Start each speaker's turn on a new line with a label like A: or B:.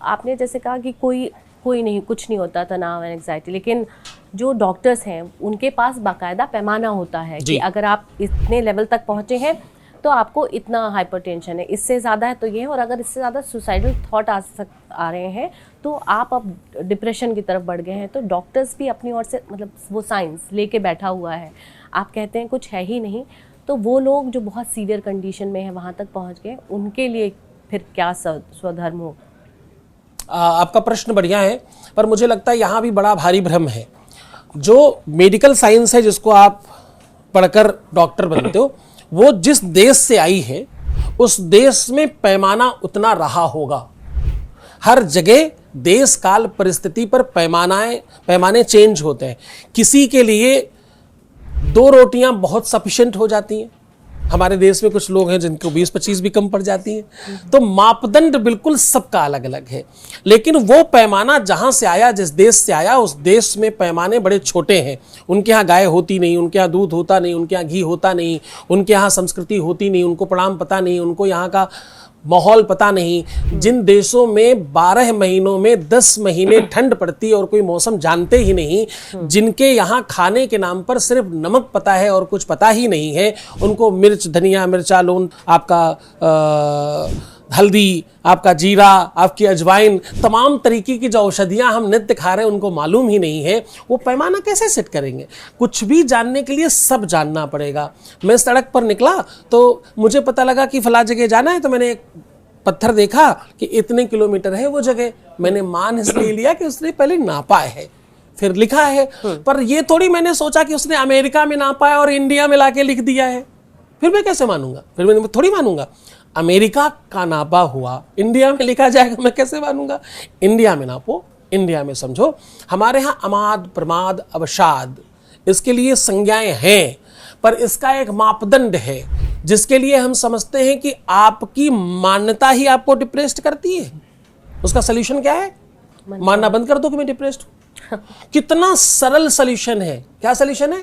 A: आपने जैसे कहा कि कोई नहीं, कुछ नहीं होता तनाव एंड एंग्जाइटी, लेकिन जो डॉक्टर्स हैं उनके पास बाकायदा पैमाना होता है कि अगर आप इतने लेवल तक पहुँचे हैं तो आपको इतना हाइपरटेंशन है, इससे ज़्यादा है तो ये है, और अगर इससे ज़्यादा सुसाइडल थॉट आ रहे हैं तो आप अब डिप्रेशन की तरफ बढ़ गए हैं। तो डॉक्टर्स भी अपनी ओर से मतलब वो साइंस लेके बैठा हुआ है, आप कहते हैं कुछ है ही नहीं, तो वो लोग जो बहुत सीवियर कंडीशन में है वहाँ तक पहुँच गए, उनके लिए फिर क्या स्वधर्म हो?
B: आपका प्रश्न बढ़िया है, पर मुझे लगता है यहाँ भी बड़ा भारी भ्रम है। जो मेडिकल साइंस है जिसको आप पढ़कर डॉक्टर बनते हो, वो जिस देश से आई है उस देश में पैमाना उतना रहा होगा। हर जगह देश काल परिस्थिति पर पैमाने चेंज होते हैं। किसी के लिए 2 रोटियां बहुत सफिशिएंट हो जाती हैं, हमारे देश में कुछ लोग हैं जिनको 20-25 भी कम पड़ जाती हैं। तो मापदंड बिल्कुल सबका अलग अलग है, लेकिन वो पैमाना जहां से आया, जिस देश से आया, उस देश में पैमाने बड़े छोटे हैं। उनके यहाँ गाय होती नहीं, उनके यहाँ दूध होता नहीं, उनके यहाँ घी होता नहीं, उनके यहाँ संस्कृति होती नहीं, उनको प्रणाम पता नहीं, उनको यहाँ का माहौल पता नहीं। जिन देशों में 12 महीनों में 10 महीने ठंड पड़ती है और कोई मौसम जानते ही नहीं, जिनके यहाँ खाने के नाम पर सिर्फ नमक पता है और कुछ पता ही नहीं है, उनको मिर्च, धनिया, मिर्चा, लून, आपका हल्दी, आपका जीरा, आपकी अजवाइन, तमाम तरीके की जो औषधियां हम नित्य खा रहे हैं उनको मालूम ही नहीं है, वो पैमाना कैसे सेट करेंगे? कुछ भी जानने के लिए सब जानना पड़ेगा। मैं सड़क पर निकला तो मुझे पता लगा कि फला जगह जाना है, तो मैंने एक पत्थर देखा कि इतने किलोमीटर है वो जगह, मैंने मान इसलिए लिया कि उसने पहले नापा है, फिर लिखा है। पर ये थोड़ी मैंने सोचा कि उसने अमेरिका में नापा है और इंडिया में लाके लिख दिया है, फिर मैं कैसे मानूंगा? फिर मैं थोड़ी मानूंगा। अमेरिका का नापा हुआ इंडिया में लिखा जाएगा, मैं कैसे मानूंगा? इंडिया में नापो, इंडिया में समझो। हमारे यहाँ अमाद, प्रमाद, अवसाद, इसके लिए संज्ञाएं हैं, पर इसका एक मापदंड है जिसके लिए हम समझते हैं कि आपकी मान्यता ही आपको डिप्रेस्ड करती है। उसका सोल्यूशन क्या है? मानना बंद कर दो कि मैं डिप्रेस्ड हूं। कितना सरल सोल्यूशन है। क्या सोल्यूशन है?